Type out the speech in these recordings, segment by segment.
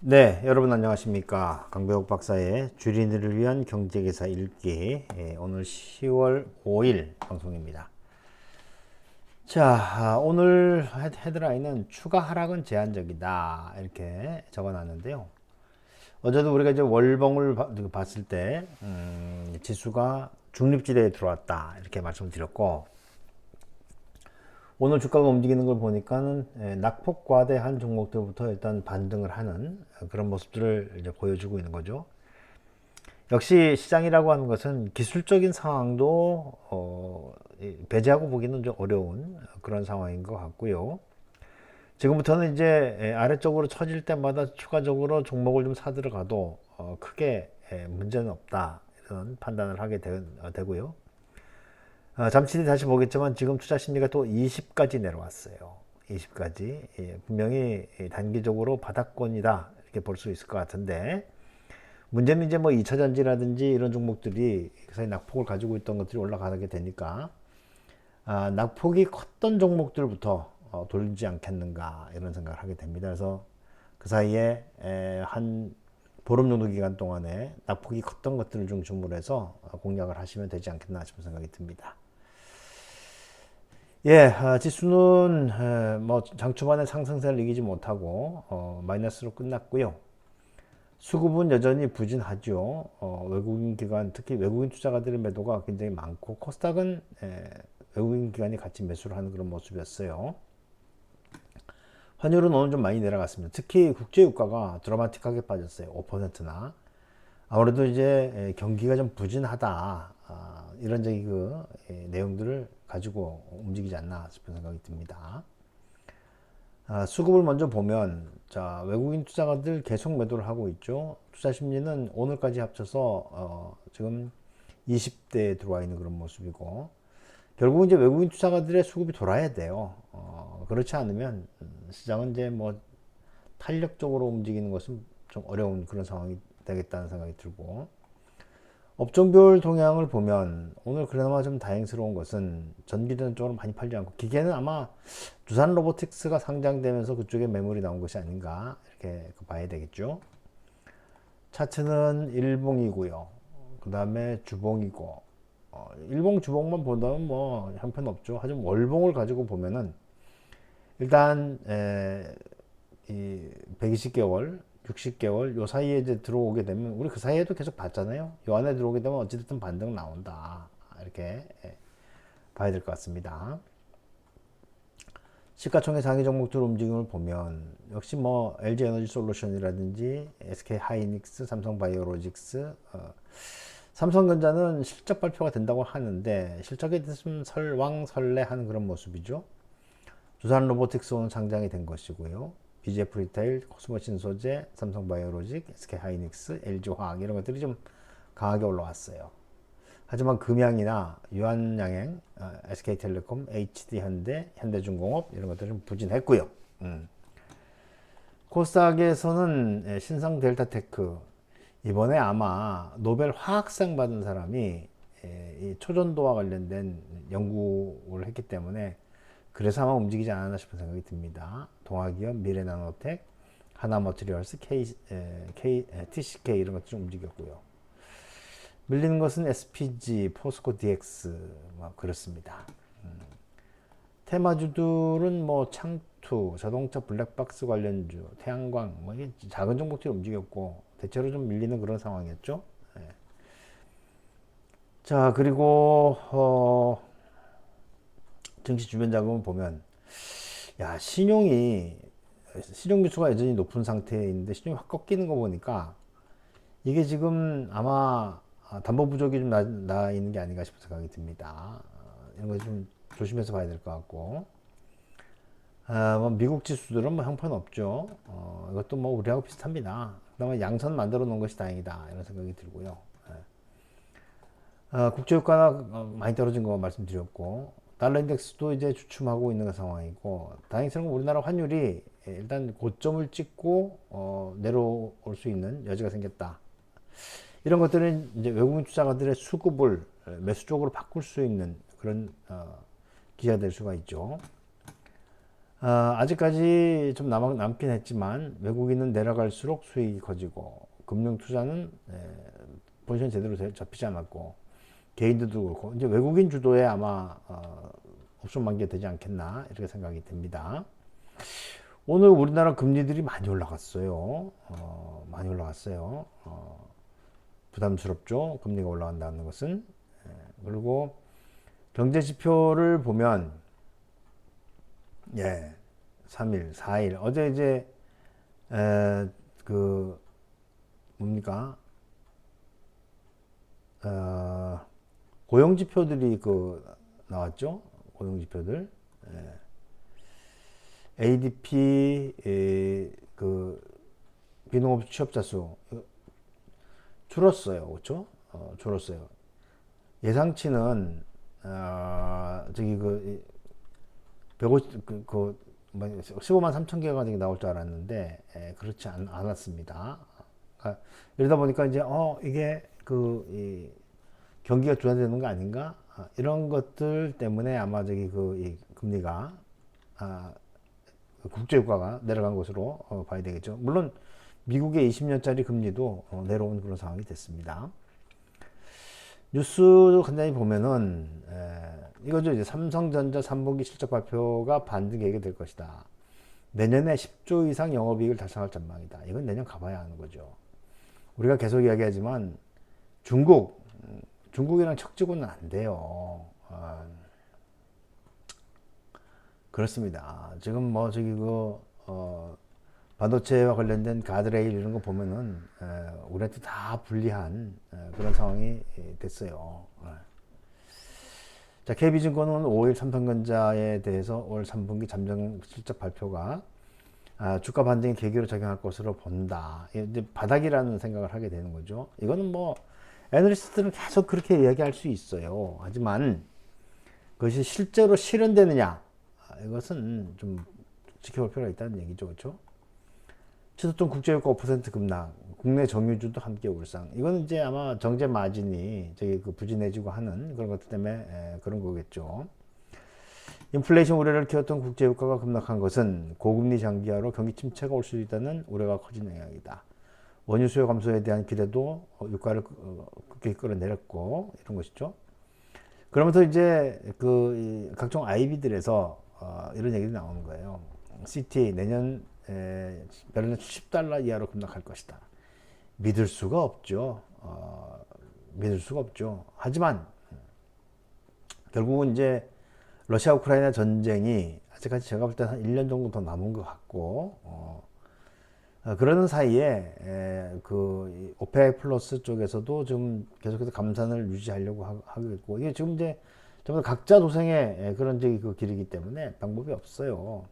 네, 여러분 안녕하십니까. 강배옥 박사의 주린이를 위한 경제기사 읽기, 오늘 10월 5일 방송입니다. 자, 오늘 헤드라인은 추가 하락은 제한적이다 이렇게 적어놨는데요. 어제도 우리가 이제 월봉을 봤을 때 지수가 중립지대에 들어왔다 이렇게 말씀드렸고, 오늘 주가가 움직이는 걸 보니까는 낙폭과대한 종목들부터 일단 반등을 하는 그런 모습들을 이제 보여주고 있는 거죠. 역시 시장이라고 하는 것은 기술적인 상황도 배제하고 보기는 좀 어려운 그런 상황인 것 같고요. 지금부터는 이제 아래쪽으로 처질 때마다 추가적으로 종목을 좀 사들어가도 크게 문제는 없다 이런 판단을 하게 되고요. 잠시 뒤 다시 보겠지만 지금 투자 심리가 또 20까지 내려왔어요. 20까지. 분명히 단기적으로 바닥권이다 이렇게 볼 수 있을 것 같은데, 문제는 이제 뭐 2차전지라든지 이런 종목들이 사실 낙폭을 가지고 있던 것들이 올라가게 되니까 낙폭이 컸던 종목들부터 돌리지 않겠는가 이런 생각을 하게 됩니다. 그래서 그 사이에 한 보름 정도 기간 동안에 낙폭이 컸던 것들을 중심으로 해서 공략을 하시면 되지 않겠나 싶은 생각이 듭니다. 예, 지수는 뭐 장초반에 상승세를 이기지 못하고 마이너스로 끝났고요. 수급은 여전히 부진하죠. 외국인 기관, 특히 외국인 투자가들의 매도가 굉장히 많고, 코스닥은 외국인 기관이 같이 매수를 하는 그런 모습이었어요. 환율은 오늘 좀 많이 내려갔습니다. 특히 국제유가가 드라마틱하게 빠졌어요. 5%나. 아무래도 이제 경기가 좀 부진하다. 이런 내용들을 가지고 움직이지 않나 싶은 생각이 듭니다. 수급을 먼저 보면, 자, 외국인 투자가들 계속 매도를 하고 있죠. 투자 심리는 오늘까지 합쳐서 지금 20대에 들어와 있는 그런 모습이고, 결국 이제 외국인 투자가들의 수급이 돌아야 돼요. 그렇지 않으면 시장은 이제 뭐 탄력적으로 움직이는 것은 좀 어려운 그런 상황이 되겠다는 생각이 들고, 업종별 동향을 보면 오늘 그나마 좀 다행스러운 것은 전기전 쪽으로 많이 팔지 않고, 기계는 아마 두산 로보틱스가 상장되면서 그쪽에 매물이 나온 것이 아닌가 이렇게 봐야 되겠죠. 차트는 일봉이고요. 그 다음에 주봉이고, 일봉 주봉만 본다면 뭐 형편없죠. 하지만 월봉을 가지고 보면은 일단 이 120개월 60개월 요 사이에 이제 들어오게 되면, 우리 그 사이에도 계속 봤잖아요. 요 안에 들어오게 되면 어찌됐든 반등 나온다 이렇게 봐야 될 것 같습니다. 시가총액 상위 종목들 움직임을 보면 역시 뭐 LG 에너지 솔루션이라든지 SK 하이닉스, 삼성 바이오로직스, 삼성전자는 실적 발표가 된다고 하는데 실적에 대해서는 설왕설래하는 그런 모습이죠. 두산 로보틱스 오늘 상장이 된 것이고요. BGF 리테일, 코스모 신소재, 삼성 바이오로직, SK 하이닉스, LG 화학 이런 것들이 좀 강하게 올라왔어요. 하지만 금양이나 유한양행, SK텔레콤, HD현대, 현대중공업 이런 것들은 부진했고요. 코스닥에서는 신성 델타테크, 이번에 아마 노벨 화학상 받은 사람이 이 초전도와 관련된 연구를 했기 때문에 그래서 아마 움직이지 않았나 싶은 생각이 듭니다. 동아기업, 미래나노텍, 하나머티리얼스, TCK 이런 것들이 움직였고요. 밀리는 것은 SPG, 포스코 DX 뭐 그렇습니다. 테마주들은 뭐 창투, 자동차 블랙박스 관련주, 태양광 뭐 작은 종목들이 움직였고 대체로 좀 밀리는 그런 상황이었죠. 네. 자, 그리고 증시 주변 자금을 보면, 야, 신용 지수가 여전히 높은 상태에 있는데 신용이 확 꺾이는 거 보니까 이게 지금 아마 담보 부족이 좀 나 있는 게 아닌가 싶은 생각이 듭니다. 이런 거 좀 조심해서 봐야 될 것 같고, 뭐 미국 지수들은 뭐 형편없죠. 이것도 뭐 우리하고 비슷합니다. 그다음에 양선 만들어 놓은 것이 다행이다 이런 생각이 들고요. 국제유가가 많이 떨어진 거 말씀드렸고, 달러 인덱스도 이제 주춤하고 있는 상황이고, 다행스러운 건 우리나라 환율이 일단 고점을 찍고 내려올 수 있는 여지가 생겼다. 이런 것들은 이제 외국인 투자가들의 수급을 매수 쪽으로 바꿀 수 있는 그런 기회가 될 수가 있죠. 아직까지 좀 남긴 했지만 외국인은 내려갈수록 수익이 커지고 금융 투자는 포지션 제대로 잡히지 않았고 개인들도 그렇고 이제 외국인 주도에 아마 옵션 만기가 되지 않겠나 이렇게 생각이 듭니다. 오늘 우리나라 금리들이 많이 올라갔어요. 많이 올라갔어요. 부담스럽죠. 금리가 올라간다는 것은. 그리고 경제 지표를 보면 3일, 4일 어제 이제 그 뭡니까 고용 지표들이 나왔죠. 고용 지표들. ADP 비농업 취업자 수 줄었어요. 그렇죠? 줄었어요. 예상치는 저기 150 15만 3천 개가 나올 줄 알았는데 그렇지 않았습니다. 이러다 보니까 이제 이게 이 경기가 둔화되는 거 아닌가? 이런 것들 때문에 아마 이 금리가 국제유가가 내려간 것으로 봐야 되겠죠. 물론 미국의 20년짜리 금리도 내려온 그런 상황이 됐습니다. 뉴스도 간단히 보면은 이거죠. 이제 삼성전자 3분기 실적 발표가 반등 계획이 될 것이다. 내년에 10조 이상 영업이익을 달성할 전망이다. 이건 내년 가봐야 하는 거죠. 우리가 계속 이야기하지만 중국이랑 척지고는 안 돼요. 그렇습니다. 지금 반도체와 관련된 가드레일 이런 거 보면은 우리한테 다 불리한 그런 상황이 됐어요. 자, KB증권은 5일 삼성전자에 대해서 올 3분기 잠정 실적 발표가 주가 반등의 계기로 작용할 것으로 본다. 이제 바닥이라는 생각을 하게 되는 거죠. 이거는 애널리스트들은 계속 그렇게 이야기할 수 있어요. 하지만 그것이 실제로 실현되느냐? 이것은 좀 지켜볼 필요가 있다는 얘기죠. 그렇죠? 치솟던 국제유가 5% 급락, 국내 정유주도 함께 울상. 이거는 이제 아마 정제 마진이 부진해지고 하는 그런 것 때문에 그런 거겠죠. 인플레이션 우려를 키웠던 국제유가가 급락한 것은 고금리 장기화로 경기 침체가 올 수 있다는 우려가 커진 영향이다. 원유 수요 감소에 대한 기대도 유가를 급격히 끌어내렸고 이런 것이죠. 그러면서 이제 각종 IB들에서 이런 얘기도 나오는 거예요. CT 내년 배럴당 $70 이하로 급락할 것이다. 믿을 수가 없죠. 믿을 수가 없죠. 하지만 결국은 이제 러시아 우크라이나 전쟁이 아직까지 제가 볼 때 한 1년 정도 더 남은 것 같고 그러는 사이에 오펙 플러스 쪽에서도 지금 계속해서 감산을 유지하려고 하고 있고 이게 지금 이제 전부 각자 도생의 그런 길이기 때문에 방법이 없어요.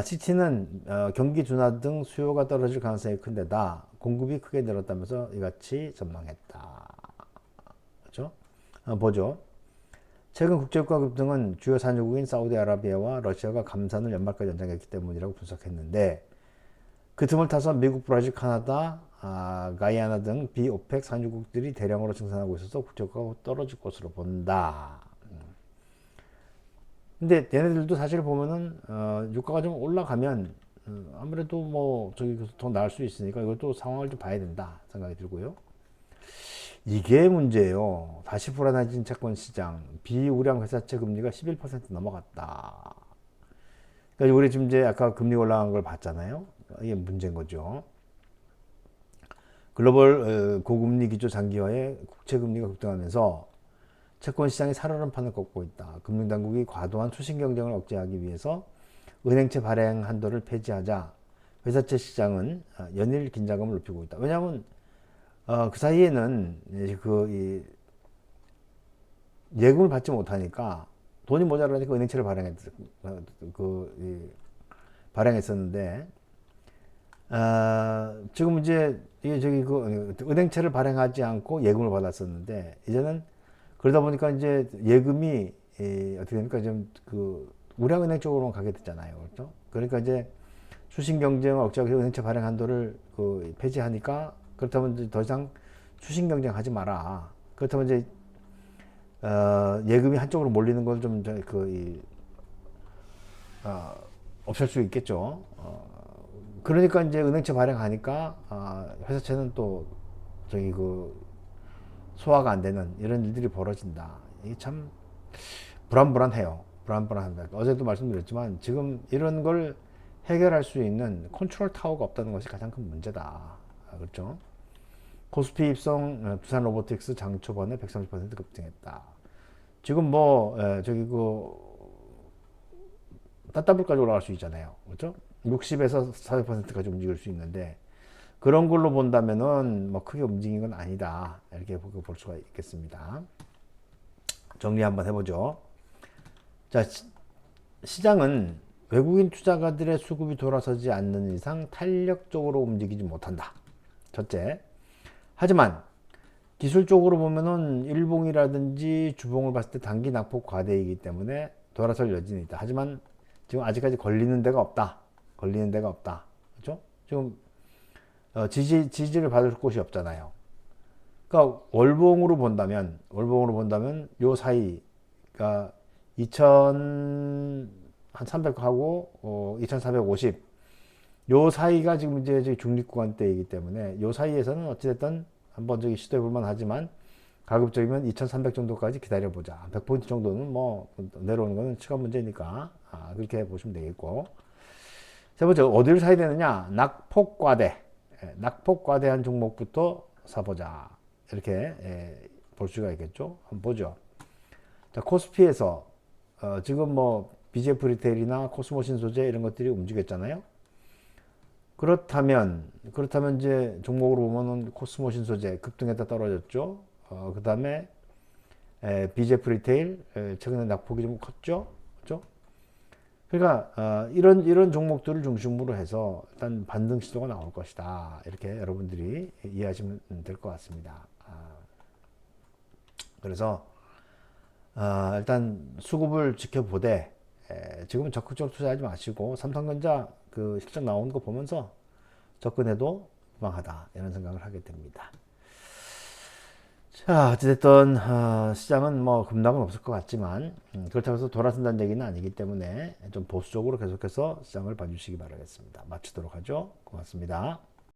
CT는 경기 둔화 등 수요가 떨어질 가능성이 큰 데다 공급이 크게 늘었다면서 이같이 전망했다. 그렇죠? 보죠. 최근 국제유가 급등은 주요 산유국인 사우디아라비아와 러시아가 감산을 연말까지 연장했기 때문이라고 분석했는데 그 틈을 타서 미국, 브라질, 카나다, 가이아나 등 비오펙 산유국들이 대량으로 증산하고 있어서 국제유가가 떨어질 것으로 본다. 근데 얘네들도 사실 보면은 유가가 좀 올라가면 아무래도 더 나을 수 있으니까 이것도 상황을 좀 봐야 된다 생각이 들고요. 이게 문제예요. 다시 불안해진 채권 시장, 비우량 회사채 금리가 11% 넘어갔다. 그러니까 우리 지금 이제 아까 금리 올라간 걸 봤잖아요. 이게 문제인 거죠. 글로벌 고금리 기조 장기화에 국채 금리가 급등하면서 채권 시장이 살얼음판을 걷고 있다. 금융당국이 과도한 수신 경쟁을 억제하기 위해서 은행채 발행 한도를 폐지하자 회사채 시장은 연일 긴장감을 높이고 있다. 왜냐하면 그 사이에는 예금을 받지 못하니까 돈이 모자라니까 은행채를 발행했었는데 지금 이제 은행채를 발행하지 않고 예금을 받았었는데 이제는 그러다 보니까 이제 예금이 어떻게 됩니까? 좀 우량은행 쪽으로만 가게 됐잖아요. 그렇죠? 그러니까 이제 수신 경쟁을 억제하기 위해서 은행채 발행 한도를 폐지하니까 그렇다면 이제 더 이상 수신 경쟁하지 마라. 그렇다면 이제 예금이 한쪽으로 몰리는 걸 좀 없앨 수 있겠죠. 그러니까 이제 은행채 발행하니까 회사채는 또 저기 그 소화가 안 되는 이런 일들이 벌어진다. 이게 참 불안불안해요. 불안불안합니다. 어제도 말씀드렸지만 지금 이런 걸 해결할 수 있는 컨트롤 타워가 없다는 것이 가장 큰 문제다. 그렇죠? 코스피 입성 두산 로보틱스 장 초반에 130% 급등했다. 지금 뭐 저기 그 따따블까지 올라갈 수 있잖아요. 그렇죠? 60에서 400%까지 움직일 수 있는데 그런 걸로 본다면은 뭐 크게 움직인 건 아니다. 이렇게 볼 수가 있겠습니다. 정리 한번 해보죠. 자, 시장은 외국인 투자가들의 수급이 돌아서지 않는 이상 탄력적으로 움직이지 못한다. 첫째. 하지만 기술적으로 보면은 일봉이라든지 주봉을 봤을 때 단기 낙폭 과대이기 때문에 돌아설 여지는 있다. 하지만 지금 아직까지 걸리는 데가 없다. 걸리는 데가 없다. 그렇죠? 지금 지지를 받을 곳이 없잖아요. 그러니까 월봉으로 본다면 요 사이, 그러니까 2300하고 2450, 요 사이가 지금 이제 중립구간대이기 때문에 요 사이에서는 어찌됐든 한번 저기 시도해 볼만 하지만 가급적이면 2300 정도까지 기다려보자. 100포인트 정도는 뭐 내려오는 거는 시간 문제니까 그렇게 보시면 되겠고. 세 번째, 어디를 사야 되느냐? 낙폭과대. 낙폭과대한 종목부터 사보자. 이렇게 볼 수가 있겠죠. 한번 보죠. 자, 코스피에서 지금 뭐 BJF 리테일이나 코스모신 소재 이런 것들이 움직였잖아요. 그렇다면 이제 종목으로 보면은 코스모신 소재 급등했다 떨어졌죠. 그 다음에 BJF 리테일 최근에 낙폭이 좀 컸죠. 그렇죠? 그러니까 이런 종목들을 중심으로 해서 일단 반등 시도가 나올 것이다. 이렇게 여러분들이 이해하시면 될 것 같습니다. 그래서 일단 수급을 지켜보되 지금은 적극적으로 투자하지 마시고 삼성전자 그 실적 나오는 거 보면서 접근해도 무방하다 이런 생각을 하게 됩니다. 자, 어찌됐든 시장은 뭐 급락은 없을 것 같지만 그렇다고 해서 돌아선다는 얘기는 아니기 때문에 좀 보수적으로 계속해서 시장을 봐주시기 바라겠습니다. 마치도록 하죠. 고맙습니다.